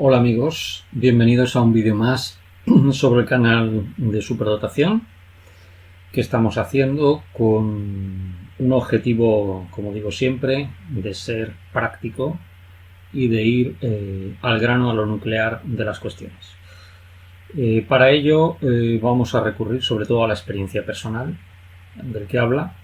Hola amigos, bienvenidos a un vídeo más sobre el canal de Superdotación que estamos haciendo con un objetivo, como digo siempre, de ser práctico y de ir al grano, a lo nuclear de las cuestiones. Para ello vamos a recurrir sobre todo a la experiencia personal del que habla,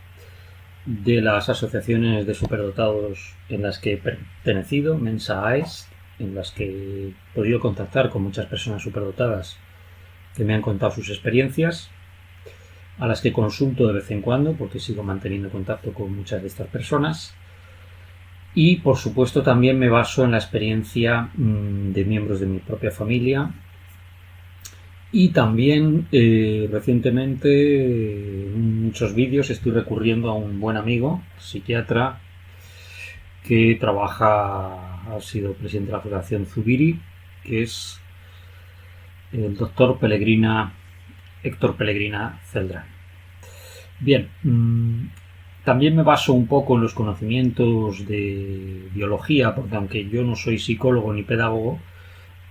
de las asociaciones de superdotados en las que he pertenecido, Mensa AES, en las que he podido contactar con muchas personas superdotadas que me han contado sus experiencias, a las que consulto de vez en cuando porque sigo manteniendo contacto con muchas de estas personas, y por supuesto también me baso en la experiencia de miembros de mi propia familia, y también recientemente en muchos vídeos estoy recurriendo a un buen amigo, psiquiatra, que ha sido presidente de la Fundación Zubiri, que es el doctor Héctor Pellegrina Celdrán. Bien, también me baso un poco en los conocimientos de biología, porque aunque yo no soy psicólogo ni pedagogo,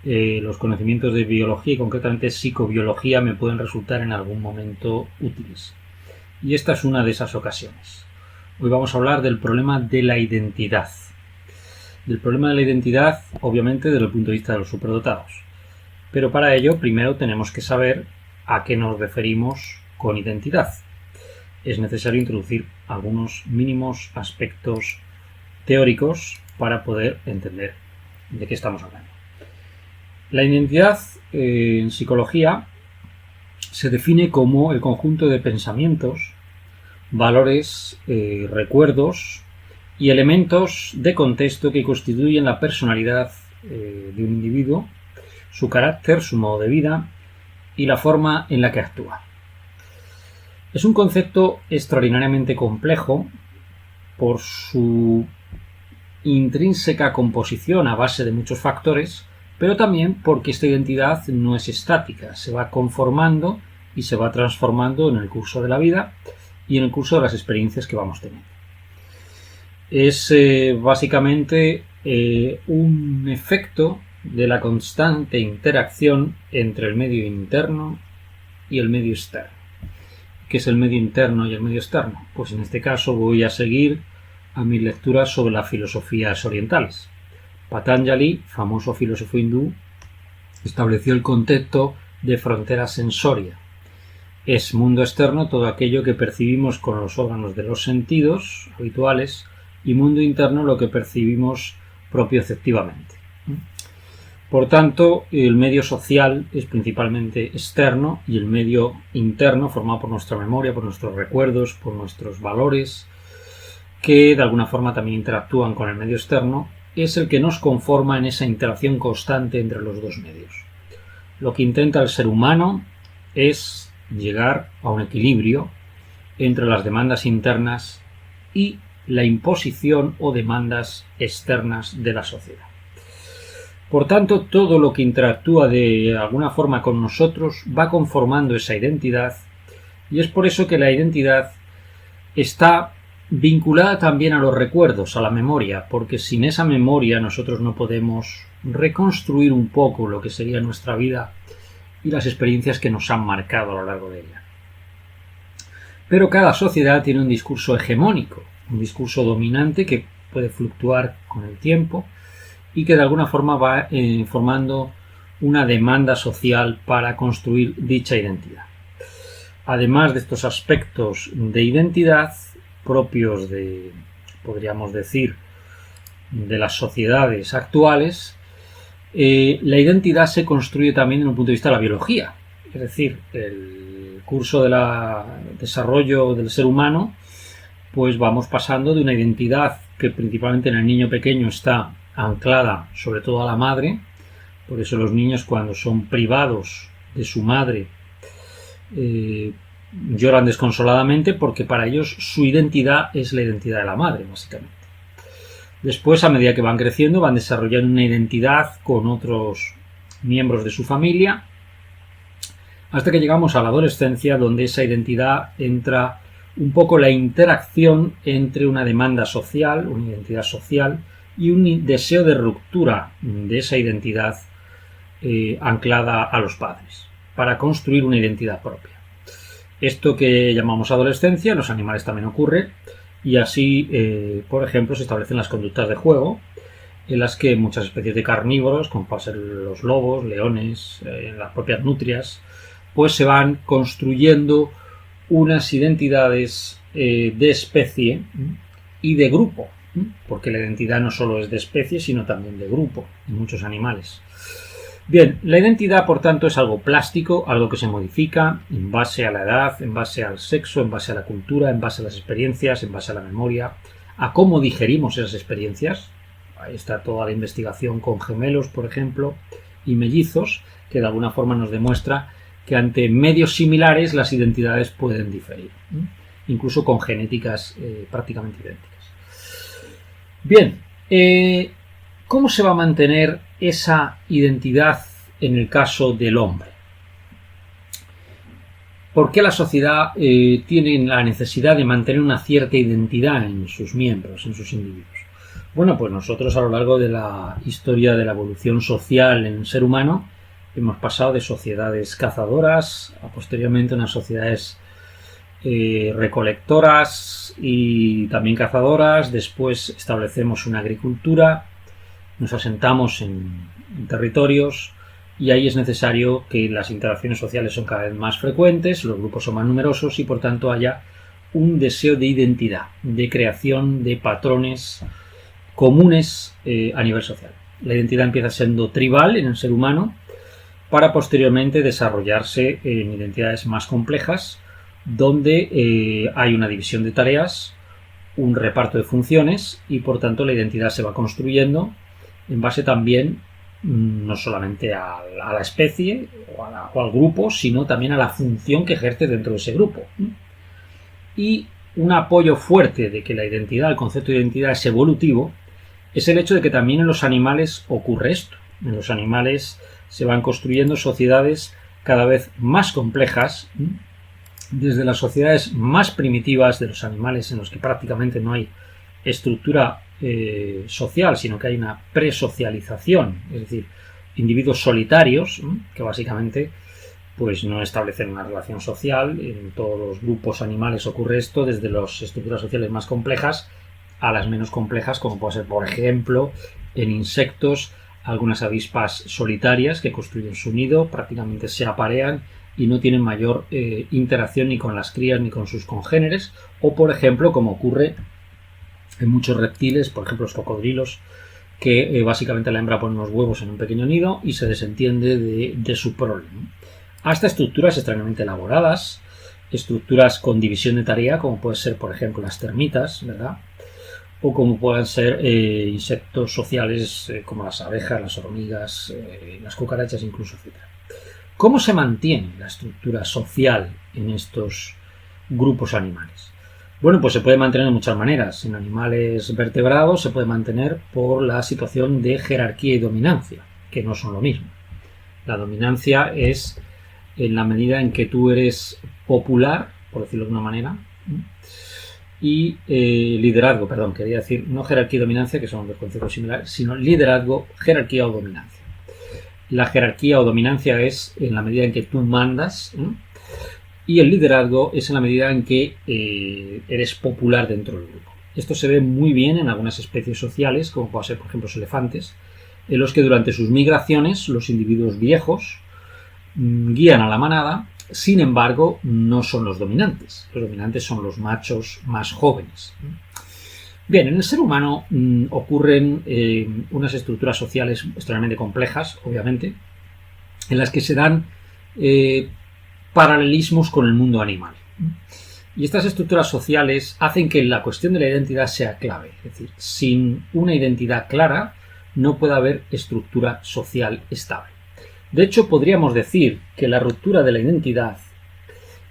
los conocimientos de biología y concretamente psicobiología me pueden resultar en algún momento útiles. Y esta es una de esas ocasiones. Hoy vamos a hablar del problema de la identidad. Del problema de la identidad, obviamente, desde el punto de vista de los superdotados. Pero para ello, primero tenemos que saber a qué nos referimos con identidad. Es necesario introducir algunos mínimos aspectos teóricos para poder entender de qué estamos hablando. La identidad en psicología se define como el conjunto de pensamientos, valores, recuerdos y elementos de contexto que constituyen la personalidad de un individuo, su carácter, su modo de vida y la forma en la que actúa. Es un concepto extraordinariamente complejo por su intrínseca composición a base de muchos factores, pero también porque esta identidad no es estática, se va conformando y se va transformando en el curso de la vida y en el curso de las experiencias que vamos teniendo. Es básicamente un efecto de la constante interacción entre el medio interno y el medio externo. ¿Qué es el medio interno y el medio externo? Pues en este caso voy a seguir a mis lecturas sobre las filosofías orientales. Patanjali, famoso filósofo hindú, estableció el concepto de frontera sensoria. Es mundo externo todo aquello que percibimos con los órganos de los sentidos habituales y mundo interno lo que percibimos propioceptivamente. Por tanto, el medio social es principalmente externo y el medio interno, formado por nuestra memoria, por nuestros recuerdos, por nuestros valores, que de alguna forma también interactúan con el medio externo, es el que nos conforma en esa interacción constante entre los dos medios. Lo que intenta el ser humano es llegar a un equilibrio entre las demandas internas y la imposición o demandas externas de la sociedad. Por tanto, todo lo que interactúa de alguna forma con nosotros va conformando esa identidad, y es por eso que la identidad está vinculada también a los recuerdos, a la memoria, porque sin esa memoria nosotros no podemos reconstruir un poco lo que sería nuestra vida y las experiencias que nos han marcado a lo largo de ella. Pero cada sociedad tiene un discurso hegemónico, un discurso dominante que puede fluctuar con el tiempo y que de alguna forma va formando una demanda social para construir dicha identidad. Además de estos aspectos de identidad propios de, podríamos decir, de las sociedades actuales, la identidad se construye también desde un punto de vista de la biología. Es decir, el curso del desarrollo del ser humano, pues vamos pasando de una identidad que principalmente en el niño pequeño está anclada sobre todo a la madre. Por eso los niños, cuando son privados de su madre, lloran desconsoladamente, porque para ellos su identidad es la identidad de la madre, básicamente. Después, a medida que van creciendo, van desarrollando una identidad con otros miembros de su familia, hasta que llegamos a la adolescencia, donde esa identidad entra un poco la interacción entre una demanda social, una identidad social, y un deseo de ruptura de esa identidad anclada a los padres, para construir una identidad propia. Esto que llamamos adolescencia en los animales también ocurre, y así, por ejemplo, se establecen las conductas de juego, en las que muchas especies de carnívoros, como pueden ser los lobos, leones, las propias nutrias, pues se van construyendo unas identidades de especie y de grupo, porque la identidad no solo es de especie, sino también de grupo en muchos animales. Bien, la identidad, por tanto, es algo plástico, algo que se modifica en base a la edad, en base al sexo, en base a la cultura, en base a las experiencias, en base a la memoria, a cómo digerimos esas experiencias. Ahí está toda la investigación con gemelos, por ejemplo, y mellizos, que de alguna forma nos demuestra que ante medios similares las identidades pueden diferir, incluso con genéticas prácticamente idénticas. Bien, ¿cómo se va a mantener esa identidad en el caso del hombre? ¿Por qué la sociedad tiene la necesidad de mantener una cierta identidad en sus miembros, en sus individuos? Bueno, pues nosotros a lo largo de la historia de la evolución social en el ser humano hemos pasado de sociedades cazadoras a posteriormente unas sociedades recolectoras y también cazadoras. Después establecemos una agricultura, nos asentamos en territorios y ahí es necesario que las interacciones sociales son cada vez más frecuentes, los grupos son más numerosos y por tanto haya un deseo de identidad, de creación de patrones comunes a nivel social. La identidad empieza siendo tribal en el ser humano para posteriormente desarrollarse en identidades más complejas donde hay una división de tareas, un reparto de funciones y por tanto la identidad se va construyendo en base también no solamente a la especie o al grupo, sino también a la función que ejerce dentro de ese grupo. Y un apoyo fuerte de que la identidad, el concepto de identidad es evolutivo, es el hecho de que también en los animales ocurre esto. En los animales se van construyendo sociedades cada vez más complejas, desde las sociedades más primitivas de los animales en los que prácticamente no hay estructura social, sino que hay una presocialización, es decir, individuos solitarios que básicamente pues no establecen una relación social. En todos los grupos animales ocurre esto, desde las estructuras sociales más complejas a las menos complejas, como puede ser, por ejemplo, en insectos, algunas avispas solitarias que construyen su nido, prácticamente se aparean y no tienen mayor interacción ni con las crías ni con sus congéneres, o por ejemplo, como ocurre en muchos reptiles, por ejemplo los cocodrilos, que básicamente la hembra pone unos huevos en un pequeño nido y se desentiende de su prole. Hasta estructuras extremadamente elaboradas, estructuras con división de tarea, como puede ser, por ejemplo, las termitas, ¿verdad? O como pueden ser insectos sociales como las abejas, las hormigas, las cucarachas incluso, etc. ¿Cómo se mantiene la estructura social en estos grupos animales? Bueno, pues se puede mantener de muchas maneras. En animales vertebrados se puede mantener por la situación de jerarquía y dominancia, que no son lo mismo. La dominancia es en la medida en que tú eres popular, por decirlo de una manera, y liderazgo, perdón, quería decir no jerarquía y dominancia, que son dos conceptos similares, sino liderazgo, jerarquía o dominancia. La jerarquía o dominancia es en la medida en que tú mandas, y el liderazgo es en la medida en que eres popular dentro del grupo. Esto se ve muy bien en algunas especies sociales, como pueden ser, por ejemplo, los elefantes, en los que durante sus migraciones los individuos viejos guían a la manada. Sin embargo, no son los dominantes. Los dominantes son los machos más jóvenes. Bien, en el ser humano ocurren unas estructuras sociales extremadamente complejas, obviamente, en las que se dan paralelismos con el mundo animal. Y estas estructuras sociales hacen que la cuestión de la identidad sea clave. Es decir, sin una identidad clara no puede haber estructura social estable. De hecho, podríamos decir que la ruptura de la identidad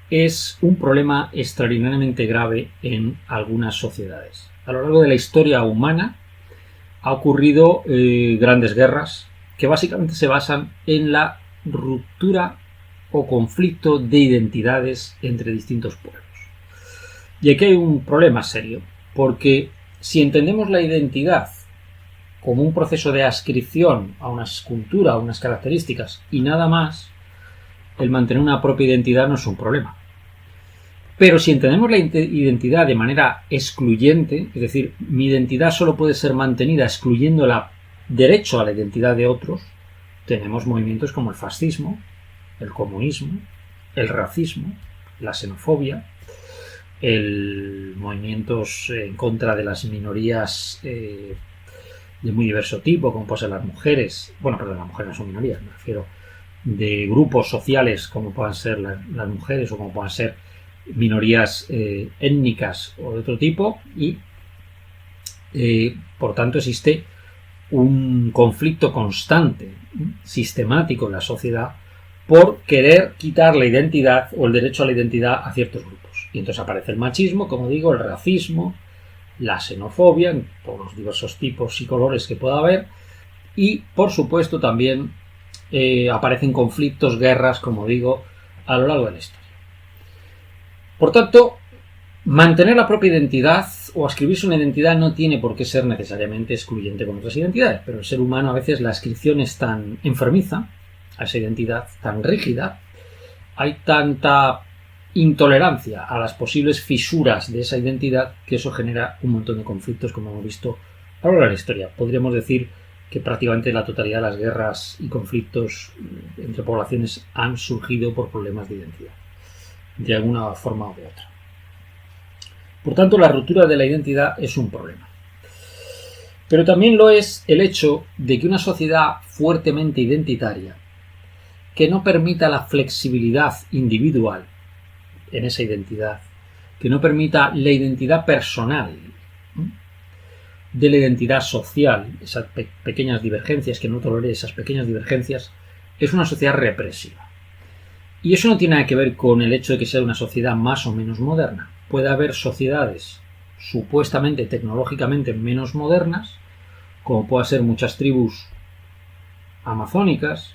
es un problema extraordinariamente grave en algunas sociedades. A lo largo de la historia humana ha ocurrido grandes guerras que básicamente se basan en la ruptura o conflicto de identidades entre distintos pueblos. Y aquí hay un problema serio, porque si entendemos la identidad como un proceso de adscripción a una escultura, a unas características y nada más, el mantener una propia identidad no es un problema. Pero si entendemos la identidad de manera excluyente, es decir, mi identidad solo puede ser mantenida excluyendo el derecho a la identidad de otros, tenemos movimientos como el fascismo, el comunismo, el racismo, la xenofobia, movimientos en contra de las minorías de muy diverso tipo, como pueden ser las mujeres, las mujeres no son minorías, me refiero, de grupos sociales como puedan ser las mujeres o como puedan ser minorías étnicas o de otro tipo y por tanto existe un conflicto constante, sistemático en la sociedad por querer quitar la identidad o el derecho a la identidad a ciertos grupos. Y entonces aparece el machismo, como digo, el racismo, la xenofobia, en todos los diversos tipos y colores que pueda haber, y por supuesto también aparecen conflictos, guerras, como digo, a lo largo de la historia. Por tanto, mantener la propia identidad o ascribirse una identidad no tiene por qué ser necesariamente excluyente con otras identidades, pero el ser humano a veces la ascripción es tan enfermiza, a esa identidad tan rígida, hay tanta intolerancia a las posibles fisuras de esa identidad que eso genera un montón de conflictos, como hemos visto a lo largo de la historia. Podríamos decir que prácticamente la totalidad de las guerras y conflictos entre poblaciones han surgido por problemas de identidad, de alguna forma o de otra. Por tanto, la ruptura de la identidad es un problema. Pero también lo es el hecho de que una sociedad fuertemente identitaria, que no permita la flexibilidad individual en esa identidad, que no permita la identidad personal de la identidad social, esas pequeñas divergencias, que no tolere esas pequeñas divergencias, es una sociedad represiva. Y eso no tiene nada que ver con el hecho de que sea una sociedad más o menos moderna. Puede haber sociedades supuestamente tecnológicamente menos modernas, como pueden ser muchas tribus amazónicas,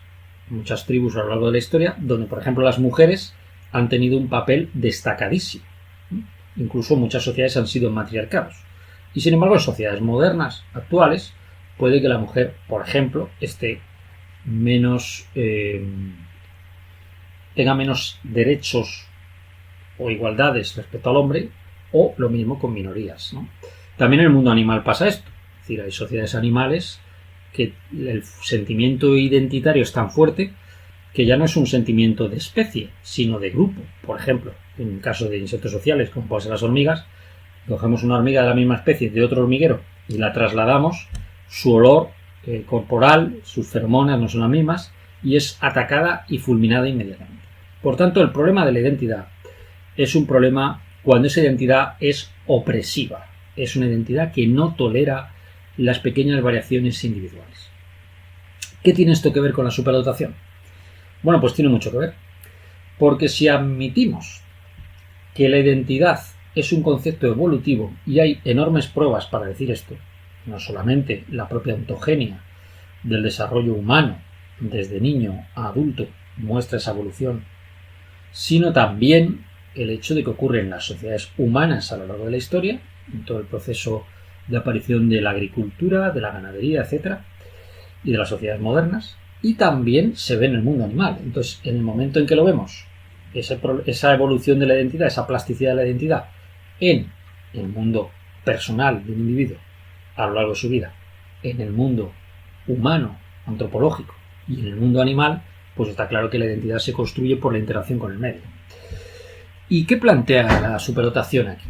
muchas tribus a lo largo de la historia, donde por ejemplo las mujeres han tenido un papel destacadísimo. Incluso muchas sociedades han sido matriarcados. Y sin embargo en sociedades modernas, actuales, puede que la mujer, por ejemplo, tenga menos derechos o igualdades respecto al hombre, o lo mismo con minorías, ¿no? También en el mundo animal pasa esto. Es decir, hay sociedades animales que el sentimiento identitario es tan fuerte que ya no es un sentimiento de especie, sino de grupo. Por ejemplo, en el caso de insectos sociales, como pueden ser las hormigas, cogemos una hormiga de la misma especie de otro hormiguero y la trasladamos, su olor corporal, sus feromonas no son las mismas, y es atacada y fulminada inmediatamente. Por tanto, el problema de la identidad es un problema cuando esa identidad es opresiva, es una identidad que no tolera las pequeñas variaciones individuales. ¿Qué tiene esto que ver con la superdotación? Bueno, pues tiene mucho que ver, porque si admitimos que la identidad es un concepto evolutivo y hay enormes pruebas para decir esto, no solamente la propia ontogenia del desarrollo humano desde niño a adulto muestra esa evolución, sino también el hecho de que ocurre en las sociedades humanas a lo largo de la historia, en todo el proceso de aparición de la agricultura, de la ganadería, etc., y de las sociedades modernas, y también se ve en el mundo animal. Entonces, en el momento en que lo vemos, esa evolución de la identidad, esa plasticidad de la identidad en el mundo personal de un individuo a lo largo de su vida, en el mundo humano, antropológico, y en el mundo animal, pues está claro que la identidad se construye por la interacción con el medio. ¿Y qué plantea la superdotación aquí?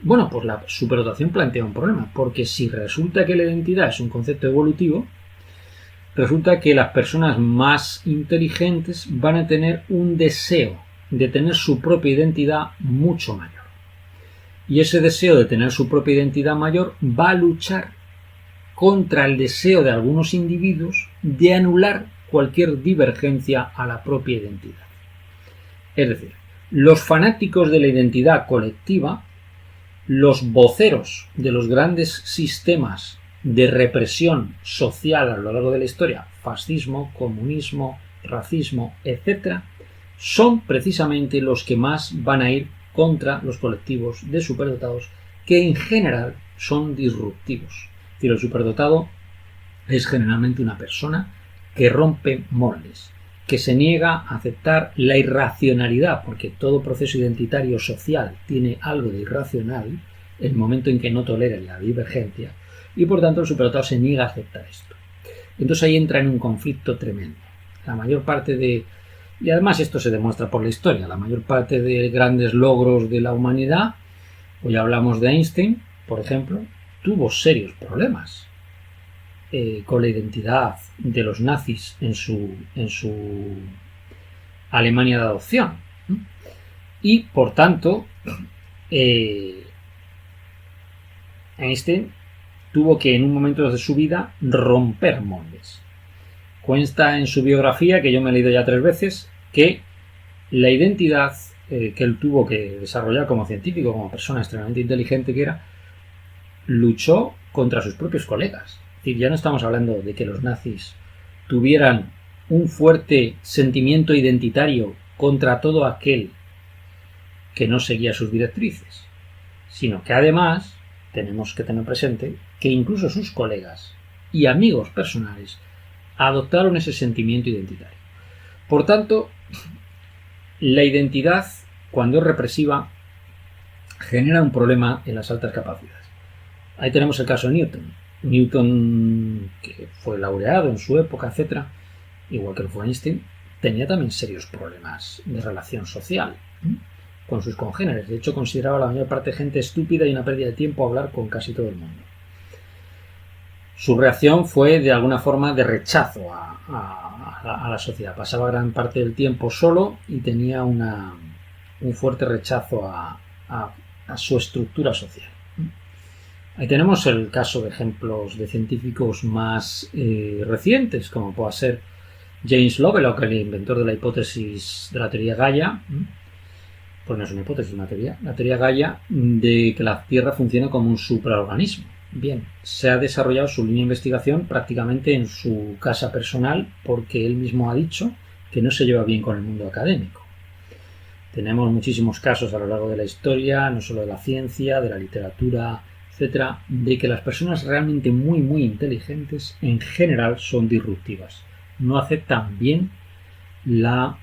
Bueno, pues la superdotación plantea un problema, porque si resulta que la identidad es un concepto evolutivo, resulta que las personas más inteligentes van a tener un deseo de tener su propia identidad mucho mayor. Y ese deseo de tener su propia identidad mayor va a luchar contra el deseo de algunos individuos de anular cualquier divergencia a la propia identidad. Es decir, los fanáticos de la identidad colectiva, los voceros de los grandes sistemas de represión social a lo largo de la historia, fascismo, comunismo, racismo, etc., son precisamente los que más van a ir contra los colectivos de superdotados, que en general son disruptivos. Es decir, el superdotado es generalmente una persona que rompe moldes, que se niega a aceptar la irracionalidad, porque todo proceso identitario social tiene algo de irracional, el momento en que no toleren la divergencia, y por tanto el superdotado se niega a aceptar esto. Entonces ahí entra en un conflicto tremendo. La mayor parte de, y además esto se demuestra por la historia, la mayor parte de grandes logros de la humanidad, hoy hablamos de Einstein, por ejemplo, tuvo serios problemas con la identidad de los nazis en su Alemania de adopción. Y por tanto, Einstein tuvo que en un momento de su vida romper moldes. Cuenta en su biografía, que yo me he leído ya 3 veces, que la identidad que él tuvo que desarrollar como científico, como persona extremadamente inteligente que era, luchó contra sus propios colegas. Es decir, ya no estamos hablando de que los nazis tuvieran un fuerte sentimiento identitario contra todo aquel que no seguía sus directrices, sino que además tenemos que tener presente que incluso sus colegas y amigos personales adoptaron ese sentimiento identitario. Por tanto, la identidad, cuando es represiva, genera un problema en las altas capacidades. Ahí tenemos el caso de Newton. Newton, que fue laureado en su época, etc., igual que lo fue Einstein, tenía también serios problemas de relación social con sus congéneres. De hecho, consideraba a la mayor parte de gente estúpida y una pérdida de tiempo hablar con casi todo el mundo. Su reacción fue, de alguna forma, de rechazo a la sociedad. Pasaba gran parte del tiempo solo y tenía un fuerte rechazo a su estructura social. Ahí tenemos el caso de ejemplos de científicos más recientes, como pueda ser James Lovelock, el inventor de la hipótesis de la teoría Gaia. Pues no es una hipótesis, una teoría. La teoría Gaia de que la Tierra funciona como un supraorganismo. Bien, se ha desarrollado su línea de investigación prácticamente en su casa personal, porque él mismo ha dicho que no se lleva bien con el mundo académico. Tenemos muchísimos casos a lo largo de la historia, no solo de la ciencia, de la literatura, etcétera, de que las personas realmente muy, muy inteligentes en general son disruptivas. No aceptan bien la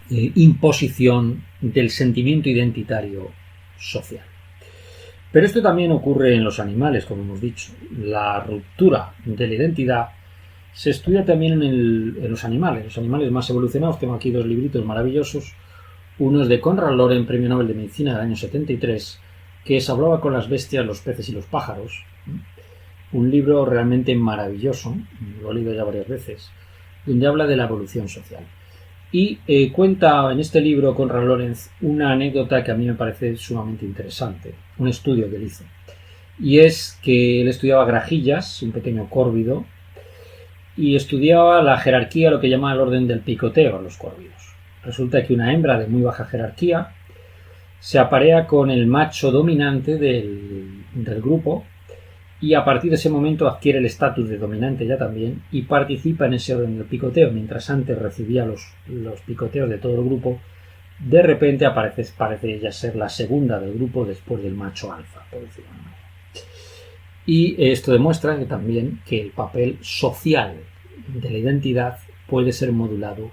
imposición del sentimiento identitario social. Pero esto también ocurre en los animales, como hemos dicho. La ruptura de la identidad se estudia también en los animales más evolucionados. Tengo aquí 2 libritos maravillosos. Uno es de Konrad Lorenz, premio Nobel de Medicina del año 73, que es Hablaba con las bestias, los peces y los pájaros. Un libro realmente maravilloso, lo he leído ya varias veces, donde habla de la evolución social. Y cuenta en este libro Konrad Lorenz una anécdota que a mí me parece sumamente interesante, un estudio que él hizo. Y es que él estudiaba grajillas, un pequeño córvido, y estudiaba la jerarquía, lo que llama el orden del picoteo a los córvidos. Resulta que una hembra de muy baja jerarquía se aparea con el macho dominante del grupo, y a partir de ese momento adquiere el estatus de dominante ya también y participa en ese orden del picoteo. Mientras antes recibía los picoteos de todo el grupo, de repente parece ella ser la segunda del grupo después del macho alfa, por decirlo de alguna manera. Y esto demuestra que también que el papel social de la identidad puede ser modulado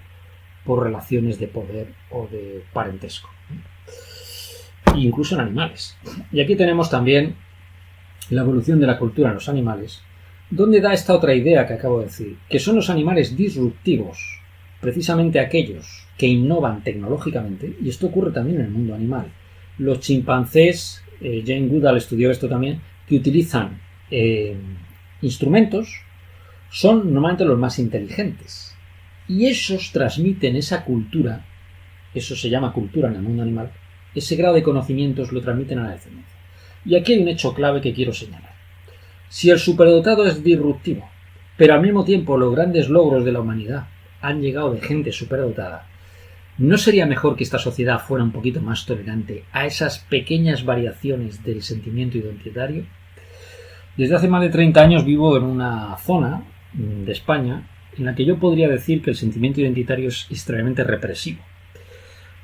por relaciones de poder o de parentesco, incluso en animales. Y aquí tenemos también la evolución de la cultura en los animales, donde da esta otra idea que acabo de decir, que son los animales disruptivos, precisamente aquellos que innovan tecnológicamente, y esto ocurre también en el mundo animal. Los chimpancés, Jane Goodall estudió esto también, que utilizan instrumentos, son normalmente los más inteligentes, y esos transmiten esa cultura, eso se llama cultura en el mundo animal, ese grado de conocimientos lo transmiten a la descendencia. Y aquí hay un hecho clave que quiero señalar. Si el superdotado es disruptivo, pero al mismo tiempo los grandes logros de la humanidad han llegado de gente superdotada, ¿no sería mejor que esta sociedad fuera un poquito más tolerante a esas pequeñas variaciones del sentimiento identitario? Desde hace más de 30 años vivo en una zona de España en la que yo podría decir que el sentimiento identitario es extremadamente represivo.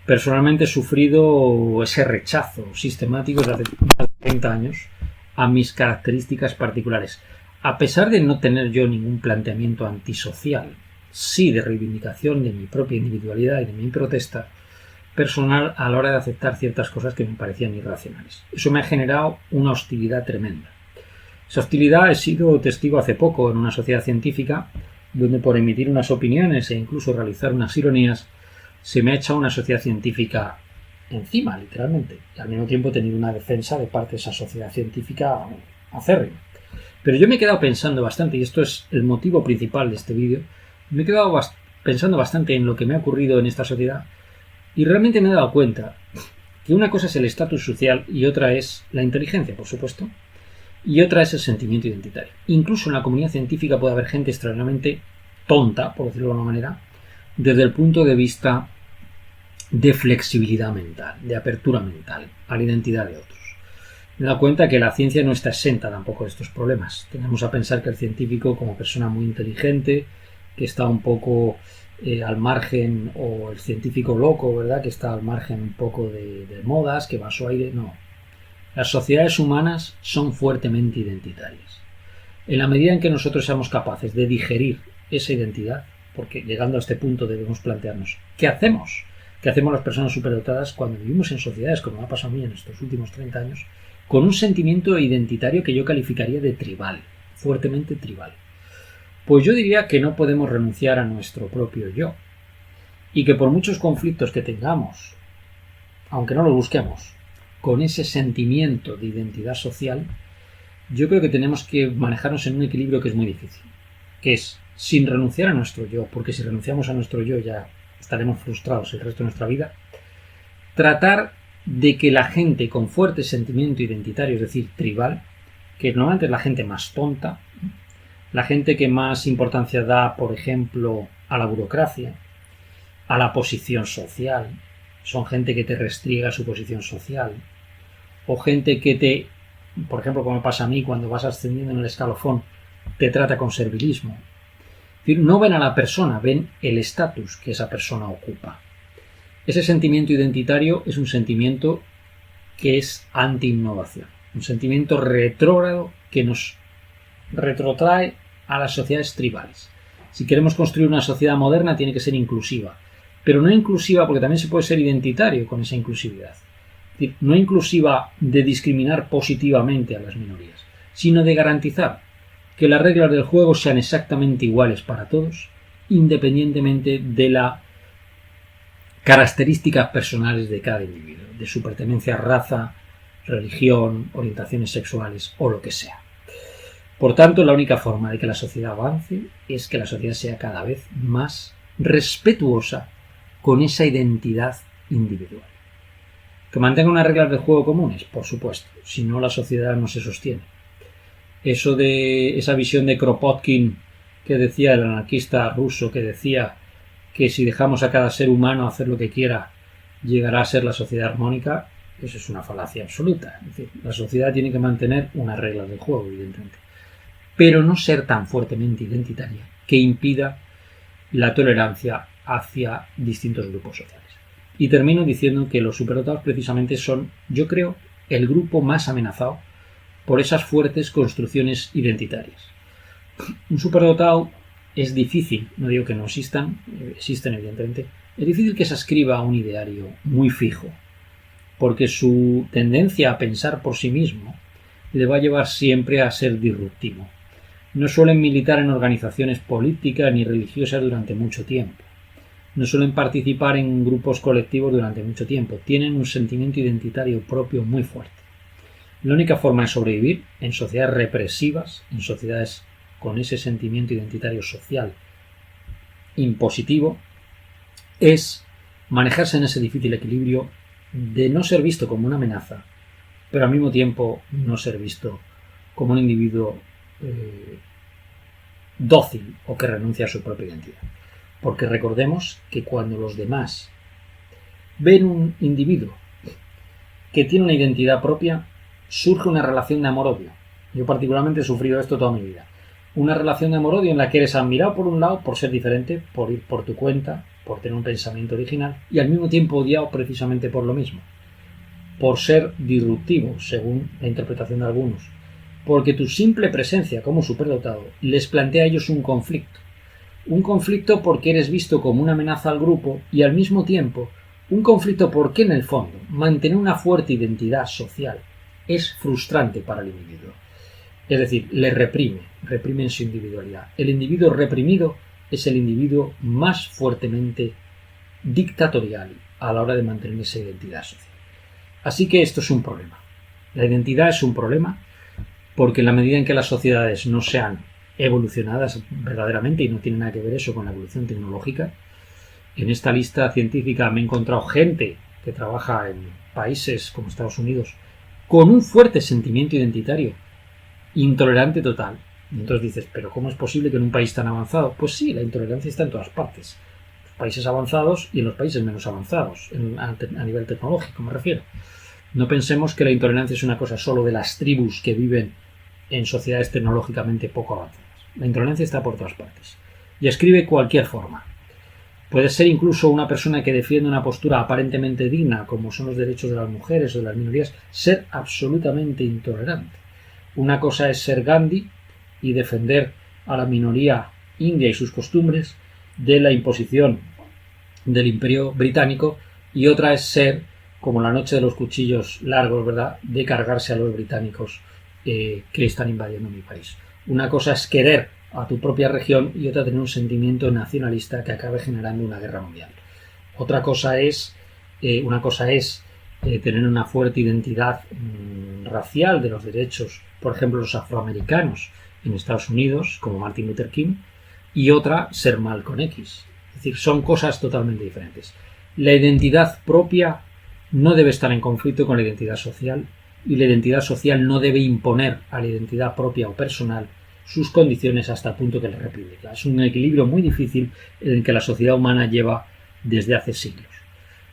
Personalmente he sufrido ese rechazo sistemático desde hace más de 30 años a mis características particulares. a pesar de no tener yo ningún planteamiento antisocial, sí de reivindicación de mi propia individualidad y de mi protesta personal a la hora de aceptar ciertas cosas que me parecían irracionales. Eso me ha generado una hostilidad tremenda. Esa hostilidad he sido testigo hace poco en una sociedad científica donde por emitir unas opiniones e incluso realizar unas ironías se me ha echado una sociedad científica encima, literalmente, y al mismo tiempo he tenido una defensa de parte de esa sociedad científica acérrima. Pero yo me he quedado pensando bastante, y esto es el motivo principal de este vídeo, me he quedado pensando bastante en lo que me ha ocurrido en esta sociedad y realmente me he dado cuenta que una cosa es el estatus social y otra es la inteligencia, por supuesto, y otra es el sentimiento identitario. Incluso en la comunidad científica puede haber gente extraordinariamente tonta, por decirlo de alguna manera, desde el punto de vista de flexibilidad mental, de apertura mental a la identidad de otros. Me he dado cuenta que la ciencia no está exenta tampoco de estos problemas. Tenemos a pensar que el científico, como persona muy inteligente, que está un poco al margen, o el científico loco, ¿verdad?, que está al margen un poco de modas, que va a su aire. No. Las sociedades humanas son fuertemente identitarias. En la medida en que nosotros seamos capaces de digerir esa identidad, porque llegando a este punto debemos plantearnos ¿qué hacemos? ¿Qué hacemos las personas superdotadas cuando vivimos en sociedades, como me ha pasado a mí en estos últimos 30 años, con un sentimiento identitario que yo calificaría de tribal, fuertemente tribal? Pues yo diría que no podemos renunciar a nuestro propio yo, y que por muchos conflictos que tengamos, aunque no lo busquemos, con ese sentimiento de identidad social, yo creo que tenemos que manejarnos en un equilibrio que es muy difícil, que es sin renunciar a nuestro yo, porque si renunciamos a nuestro yo ya estaremos frustrados el resto de nuestra vida, tratar de que la gente con fuerte sentimiento identitario, es decir, tribal, que normalmente es la gente más tonta, la gente que más importancia da, por ejemplo, a la burocracia, a la posición social, son gente que te restriega su posición social, o gente que te, por ejemplo, como me pasa a mí cuando vas ascendiendo en el escalafón, te trata con servilismo. Es decir, no ven a la persona, ven el estatus que esa persona ocupa. Ese sentimiento identitario es un sentimiento que es anti-innovación, un sentimiento retrógrado que nos retrotrae a las sociedades tribales. Si queremos construir una sociedad moderna tiene que ser inclusiva, pero no inclusiva porque también se puede ser identitario con esa inclusividad. Es decir, no inclusiva de discriminar positivamente a las minorías, sino de garantizar que las reglas del juego sean exactamente iguales para todos, independientemente de las características personales de cada individuo, de su pertenencia a raza, religión, orientaciones sexuales o lo que sea. Por tanto, la única forma de que la sociedad avance es que la sociedad sea cada vez más respetuosa con esa identidad individual. ¿Que mantenga unas reglas de juego comunes? Por supuesto, si no la sociedad no se sostiene. Eso de esa visión de Kropotkin que decía el anarquista ruso, que decía que si dejamos a cada ser humano hacer lo que quiera, llegará a ser la sociedad armónica, eso es una falacia absoluta. Es decir, la sociedad tiene que mantener unas reglas del juego, evidentemente, pero no ser tan fuertemente identitaria que impida la tolerancia hacia distintos grupos sociales. Y termino diciendo que los superdotados precisamente son, yo creo, el grupo más amenazado por esas fuertes construcciones identitarias. Un superdotado es difícil, no digo que no existan, existen evidentemente, es difícil que se ascriba a un ideario muy fijo, porque su tendencia a pensar por sí mismo le va a llevar siempre a ser disruptivo. No suelen militar en organizaciones políticas ni religiosas durante mucho tiempo. No suelen participar en grupos colectivos durante mucho tiempo. Tienen un sentimiento identitario propio muy fuerte. La única forma de sobrevivir en sociedades represivas, en sociedades con ese sentimiento identitario social impositivo, es manejarse en ese difícil equilibrio de no ser visto como una amenaza, pero al mismo tiempo no ser visto como un individuo dócil o que renuncia a su propia identidad. Porque recordemos que cuando los demás ven un individuo que tiene una identidad propia, surge una relación de amor-odio. Yo particularmente he sufrido esto toda mi vida. Una relación de amor-odio en la que eres admirado por un lado por ser diferente, por ir por tu cuenta, por tener un pensamiento original, y al mismo tiempo odiado precisamente por lo mismo, por ser disruptivo, según la interpretación de algunos, porque tu simple presencia como superdotado les plantea a ellos un conflicto. Un conflicto porque eres visto como una amenaza al grupo y al mismo tiempo un conflicto porque en el fondo mantener una fuerte identidad social es frustrante para el individuo. Es decir, le reprime en su individualidad. El individuo reprimido es el individuo más fuertemente dictatorial a la hora de mantener esa identidad social. Así que esto es un problema. La identidad es un problema porque en la medida en que las sociedades no sean evolucionadas verdaderamente, y no tiene nada que ver eso con la evolución tecnológica, en esta lista científica me he encontrado gente que trabaja en países como Estados Unidos con un fuerte sentimiento identitario, intolerante total. Y entonces dices, ¿pero cómo es posible que en un país tan avanzado? Pues sí, la intolerancia está en todas partes. En los países avanzados y en los países menos avanzados, a nivel tecnológico me refiero. No pensemos que la intolerancia es una cosa solo de las tribus que viven en sociedades tecnológicamente poco avanzadas. La intolerancia está por todas partes. Y escribe cualquier forma. Puede ser incluso una persona que defiende una postura aparentemente digna, como son los derechos de las mujeres o de las minorías, ser absolutamente intolerante. Una cosa es ser Gandhi y defender a la minoría india y sus costumbres de la imposición del Imperio Británico, y otra es ser, como la noche de los cuchillos largos, ¿verdad?, de cargarse a los británicos que están invadiendo mi país. Una cosa es querer a tu propia región y otra tener un sentimiento nacionalista que acabe generando una guerra mundial. Otra cosa es, tener una fuerte identidad racial de los derechos, por ejemplo, los afroamericanos en Estados Unidos, como Martin Luther King, y otra, ser Malcolm X. Es decir, son cosas totalmente diferentes. La identidad propia no debe estar en conflicto con la identidad social, y la identidad social no debe imponer a la identidad propia o personal sus condiciones hasta el punto que le reprime. Es un equilibrio muy difícil en el que la sociedad humana lleva desde hace siglos.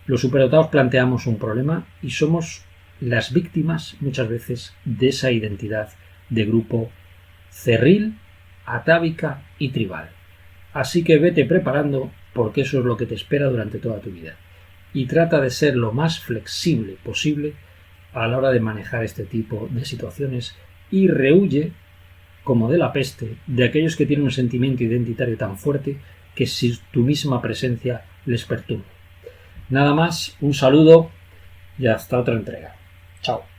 Los superdotados planteamos un problema y somos las víctimas muchas veces de esa identidad de grupo cerril, atávica y tribal. Así que vete preparando, porque eso es lo que te espera durante toda tu vida. Y trata de ser lo más flexible posible a la hora de manejar este tipo de situaciones y rehuye, como de la peste, de aquellos que tienen un sentimiento identitario tan fuerte que si tu misma presencia les perturba. Nada más, un saludo y hasta otra entrega. Chao.